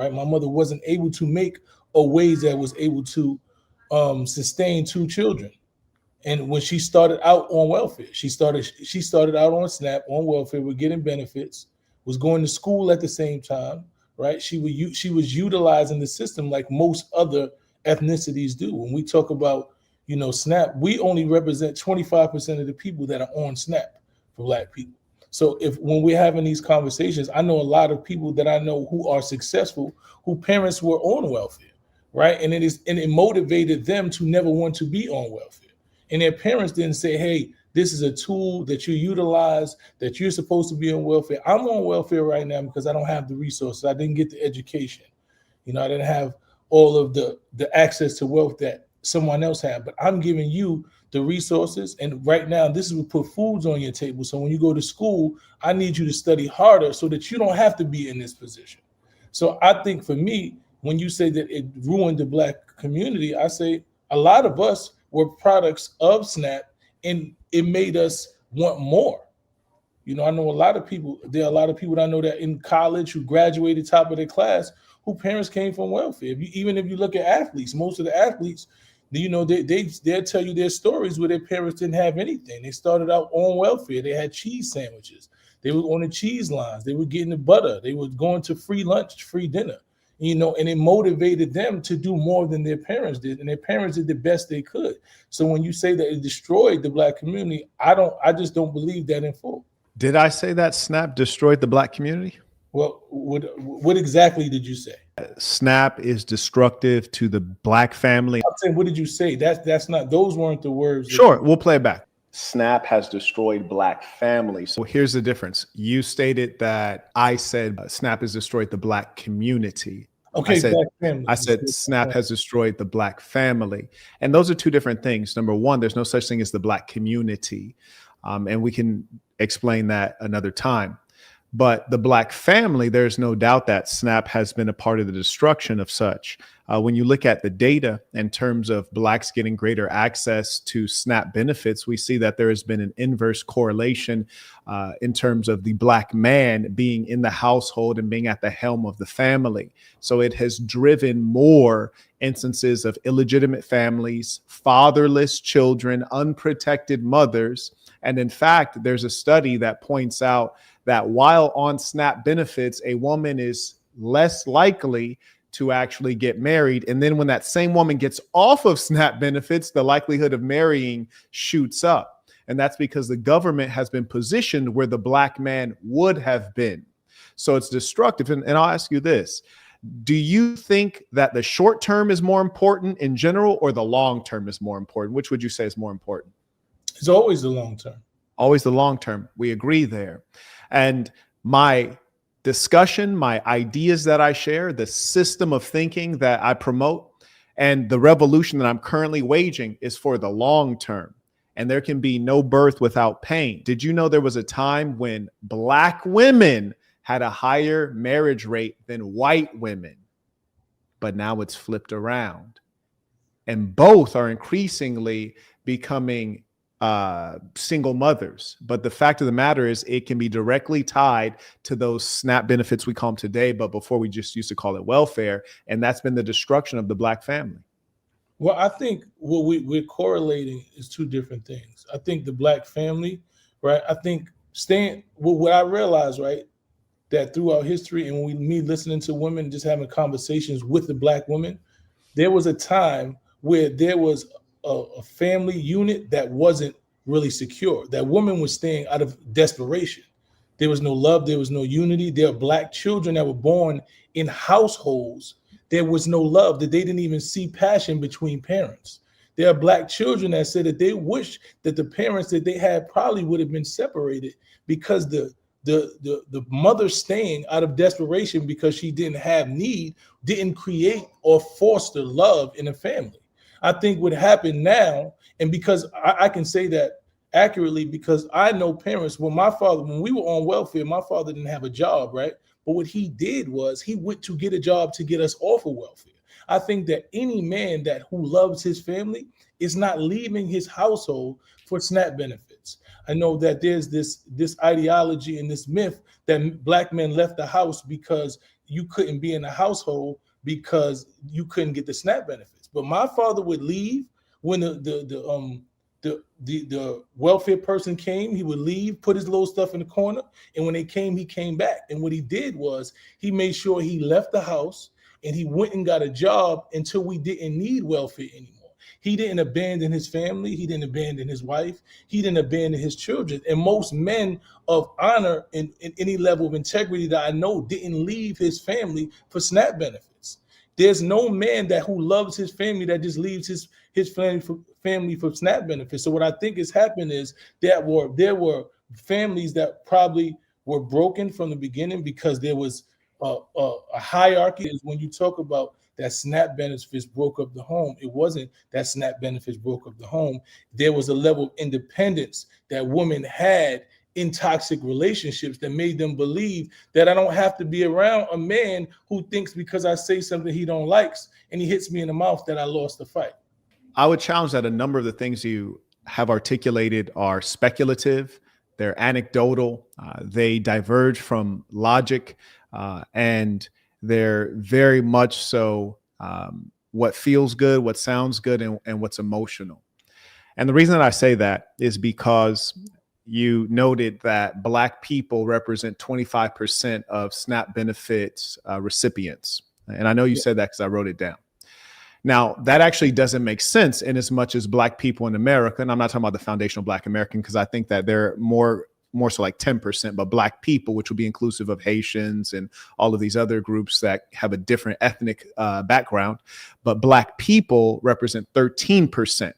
right? My mother wasn't able to make a wage that was able to sustain two children. And when she started out on welfare, she started out on SNAP on welfare, with getting benefits, was going to school at the same time, right? She was utilizing the system like most other ethnicities do. When we talk about, SNAP, we only represent 25% of the people that are on SNAP for Black people. So if when we're having these conversations, I know a lot of people that I know who are successful, who parents were on welfare, right? And it motivated them to never want to be on welfare. And their parents didn't say, hey, this is a tool that you utilize, that you're supposed to be on welfare. I'm on welfare right now because I don't have the resources. I didn't get the education. I didn't have all of the access to wealth that someone else had, but I'm giving you the resources. And right now, this is what put foods on your table. So when you go to school, I need you to study harder so that you don't have to be in this position. So I think for me, when you say that it ruined the Black community, I say a lot of us were products of SNAP, and it made us want more. I know there are a lot of people that I know that in college who graduated top of their class, who parents came from welfare. Even if you look at athletes, most of the athletes, they'll tell you their stories where their parents didn't have anything. They started out on welfare. They had cheese sandwiches. They were on the cheese lines. They were getting the butter. They were going to free lunch, free dinner. And it motivated them to do more than their parents did. And their parents did the best they could. So when you say that it destroyed the Black community, I just don't believe that in full. Did I say that SNAP destroyed the Black community? Well, what exactly did you say? SNAP is destructive to the Black family. I'm saying, what did you say? That's not, those weren't the words. Sure, we'll play it back. SNAP has destroyed Black families. So here's the difference. You stated that I said SNAP has destroyed the Black community. Okay, I said SNAP has destroyed the Black family. And those are two different things. Number one, there's no such thing as the Black community. And we can explain that another time. But the Black family, there's no doubt that SNAP has been a part of the destruction of such. When you look at the data in terms of Blacks getting greater access to SNAP benefits, we see that there has been an inverse correlation in terms of the Black man being in the household and being at the helm of the family. So it has driven more instances of illegitimate families, fatherless children, unprotected mothers. And in fact, there's a study that points out that while on SNAP benefits, a woman is less likely to actually get married. And then when that same woman gets off of SNAP benefits, the likelihood of marrying shoots up. And that's because the government has been positioned where the Black man would have been. So it's destructive. And I'll ask you this. Do you think that the short term is more important in general, or the long term is more important? Which would you say is more important? It's always the long term. Always the long term. We agree there. And my discussion, my ideas that I share, the system of thinking that I promote, and the revolution that I'm currently waging is for the long term. And there can be no birth without pain. Did you know there was a time when Black women had a higher marriage rate than white women? But now it's flipped around. And both are increasingly becoming single mothers. But the fact of the matter is it can be directly tied to those SNAP benefits we call them today, but before we just used to call it welfare. And that's been the destruction of the Black family. Well, I think what we're correlating is two different things. I think the Black family, right? I think what I realized, right, that throughout history and me listening to women, just having conversations with the Black women, there was a time where there was a family unit that wasn't really secure. That woman was staying out of desperation. There was no love. There was no unity. There are Black children that were born in households. There was no love, that they didn't even see passion between parents. There are Black children that said that they wish that the parents that they had probably would have been separated, because the mother staying out of desperation because she didn't have need didn't create or foster love in a family. I think what happened now, and because I can say that accurately, because I know parents, when we were on welfare, my father didn't have a job, right? But what he did was he went to get a job to get us off of welfare. I think that any man who loves his family is not leaving his household for SNAP benefits. I know that there's this ideology and this myth that Black men left the house because you couldn't be in the household because you couldn't get the SNAP benefits. But my father would leave when the welfare person came. He would leave, put his little stuff in the corner, and when they came, he came back. And what he did was he made sure he left the house and he went and got a job until we didn't need welfare anymore. He didn't abandon his family. He didn't abandon his wife. He didn't abandon his children. And most men of honor and any level of integrity that I know didn't leave his family for SNAP benefits. There's no man that who loves his family that just leaves his family for SNAP benefits. So what I think has happened is there were families that probably were broken from the beginning because there was a hierarchy. Is when you talk about that SNAP benefits broke up the home. It wasn't that SNAP benefits broke up the home. There was a level of independence that women had in toxic relationships that made them believe that I don't have to be around a man who thinks because I say something he don't likes and he hits me in the mouth that I lost the fight. I would challenge that a number of the things you have articulated are speculative, they're anecdotal, they diverge from logic, and they're very much so what feels good, what sounds good, and what's emotional. And the reason that I say that is because you noted that Black people represent 25% of SNAP benefits recipients. And I know you said that because I wrote it down. Now, that actually doesn't make sense in as much as Black people in America, and I'm not talking about the foundational Black American, because I think that they're more so like 10%, but Black people, which would be inclusive of Haitians and all of these other groups that have a different ethnic background. But Black people represent 13%.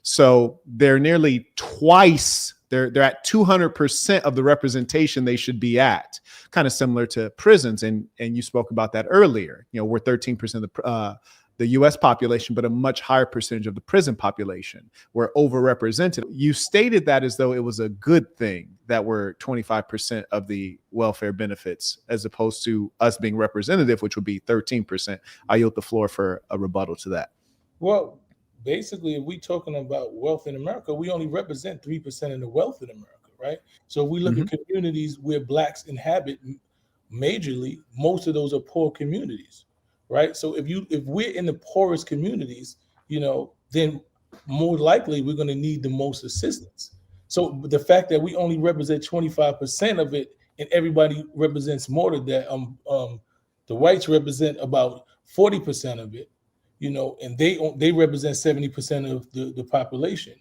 So they're nearly twice, they're at 200% of the representation they should be at, kind of similar to prisons. And you spoke about that earlier. You know, we're 13% of the U.S. population, but a much higher percentage of the prison population. We're overrepresented. You stated that as though it was a good thing that we're 25% of the welfare benefits, as opposed to us being representative, which would be 13%. I yield the floor for a rebuttal to that. Well, basically, if we're talking about wealth in America, we only represent 3% of the wealth in America, right? So if we look at communities where Blacks inhabit majorly, most of those are poor communities. Right. So if we're in the poorest communities, you know, then more likely we're going to need the most assistance. So the fact that we only represent 25% of it and everybody represents more than that, the whites represent about 40% of it, you know, and they represent 70% of the population,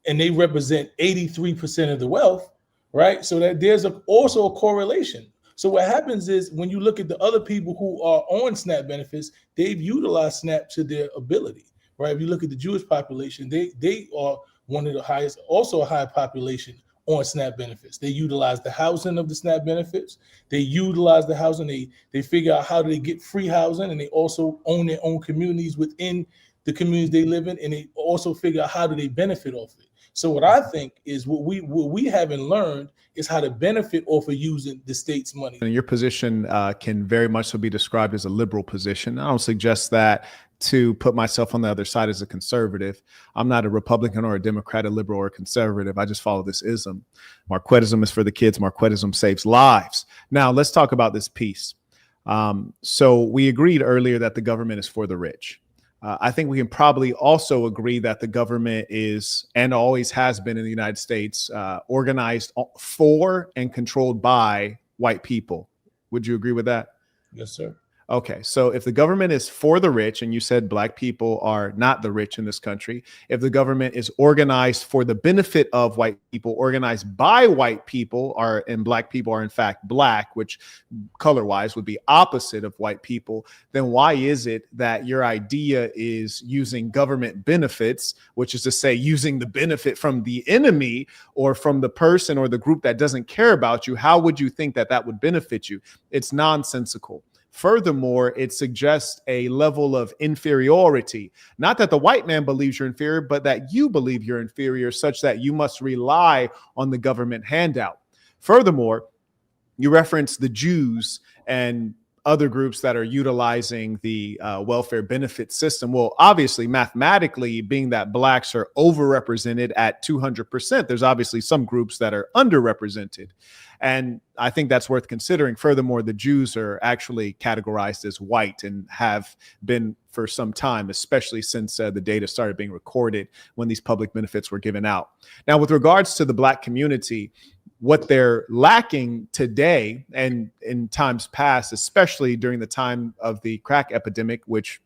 and they represent 83% of the wealth. Right. So that there's also a correlation. So what happens is when you look at the other people who are on SNAP benefits, they've utilized SNAP to their ability, right? If you look at the Jewish population, they are one of the highest, also a high population on SNAP benefits. They utilize the housing of the SNAP benefits. They utilize the housing. They figure out how do they get free housing, and they also own their own communities within the communities they live in, and they also figure out how do they benefit off it. So what I think is what we haven't learned is how to benefit off of using the state's money. And your position can very much so be described as a liberal position. I don't suggest that to put myself on the other side as a conservative. I'm not a Republican or a Democrat, a liberal or a conservative. I just follow this ism. Marquettism is for the kids. Marquettism saves lives. Now let's talk about this piece. So we agreed earlier that the government is for the rich. I think we can probably also agree that the government is, and always has been in the United States, organized for and controlled by white people. Would you agree with that? Yes, sir. Okay, so if the government is for the rich, and you said Black people are not the rich in this country, if the government is organized for the benefit of white people, organized by white people, and Black people are in fact Black, which color-wise would be opposite of white people, then why is it that your idea is using government benefits, which is to say using the benefit from the enemy or from the person or the group that doesn't care about you? How would you think that that would benefit you? It's nonsensical. Furthermore, it suggests a level of inferiority, not that the white man believes you're inferior, but that you believe you're inferior, such that you must rely on the government handout. Furthermore, you reference the Jews and other groups that are utilizing the welfare benefit system. Well, obviously, mathematically, being that Blacks are overrepresented at 200%, there's obviously some groups that are underrepresented. And I think that's worth considering. Furthermore, the Jews are actually categorized as white and have been for some time, especially since the data started being recorded when these public benefits were given out. Now, with regards to the Black community, what they're lacking today and in times past, especially during the time of the crack epidemic, which,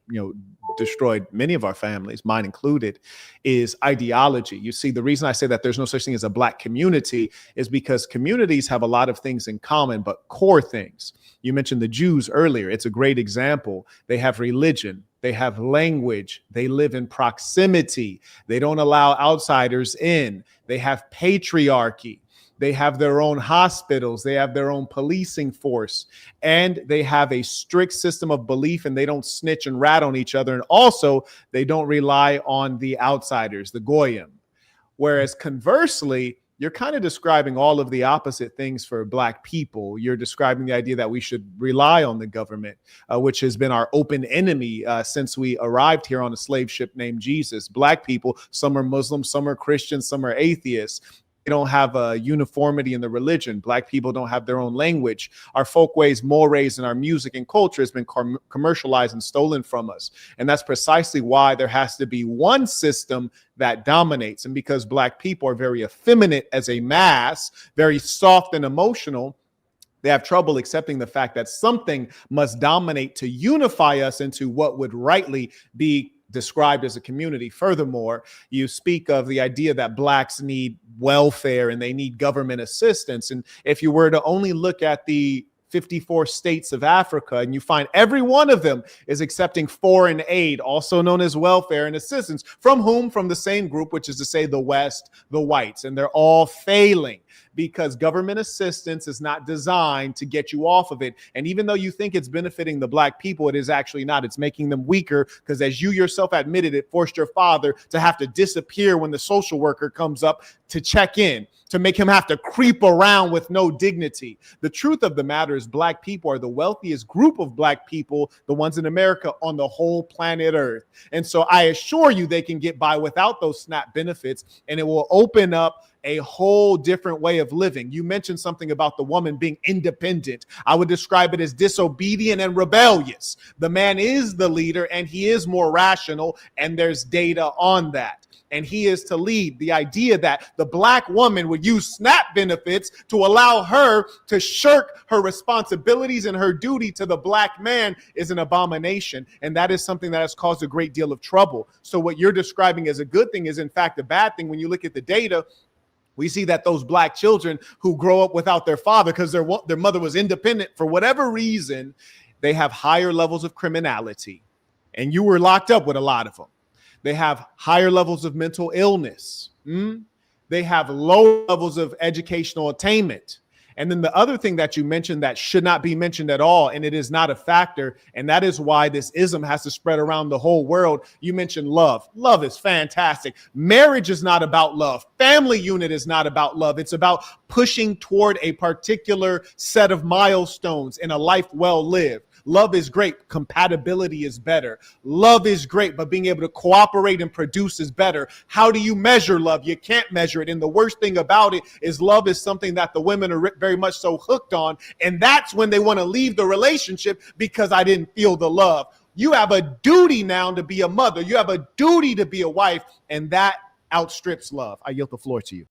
destroyed many of our families, mine included, is ideology. You see, the reason I say that there's no such thing as a Black community is because communities have a lot of things in common, but core things. You mentioned the Jews earlier. It's a great example. They have religion. They have language. They live in proximity. They don't allow outsiders in. They have patriarchy. They have their own hospitals. They have their own policing force, and they have a strict system of belief, and they don't snitch and rat on each other. And also, they don't rely on the outsiders, the goyim. Whereas conversely, you're kind of describing all of the opposite things for Black people. You're describing the idea that we should rely on the government, which has been our open enemy since we arrived here on a slave ship named Jesus. Black people, some are Muslims, some are Christians, some are atheists. They don't have a uniformity in the religion. Black people don't have their own language. Our folkways, mores, and our music and culture has been commercialized and stolen from us. And that's precisely why there has to be one system that dominates. And because Black people are very effeminate as a mass, very soft and emotional, they have trouble accepting the fact that something must dominate to unify us into what would rightly be described as a community. Furthermore, you speak of the idea that Blacks need welfare and they need government assistance. And if you were to only look at the 54 states of Africa, and you find every one of them is accepting foreign aid, also known as welfare and assistance, from whom? From the same group, which is to say the West, the whites, and they're all failing because government assistance is not designed to get you off of it. And even though you think it's benefiting the Black people, it is actually not. It's making them weaker because, as you yourself admitted, it forced your father to have to disappear when the social worker comes up to check in, to make him have to creep around with no dignity. The truth of the matter is Black people are the wealthiest group of Black people, the ones in America, on the whole planet Earth. And so I assure you they can get by without those SNAP benefits, and it will open up a whole different way of living. You mentioned something about the woman being independent. I would describe it as disobedient and rebellious. The man is the leader and he is more rational, and there's data on that. And he is to lead. The idea that the Black woman would use SNAP benefits to allow her to shirk her responsibilities and her duty to the Black man is an abomination. And that is something that has caused a great deal of trouble. So what you're describing as a good thing is in fact a bad thing. When you look at the data, we see that those Black children who grow up without their father because their mother was independent for whatever reason, they have higher levels of criminality. And you were locked up with a lot of them. They have higher levels of mental illness. They have low levels of educational attainment. And then the other thing that you mentioned that should not be mentioned at all, and it is not a factor, and that is why this ism has to spread around the whole world. You mentioned love. Love is fantastic. Marriage is not about love. Family unit is not about love. It's about pushing toward a particular set of milestones in a life well lived. Love is great. Compatibility is better. Love is great, but being able to cooperate and produce is better. How do you measure love? You can't measure it. And the worst thing about it is love is something that the women are very much so hooked on. And that's when they want to leave the relationship because I didn't feel the love. You have a duty now to be a mother. You have a duty to be a wife, and that outstrips love. I yield the floor to you.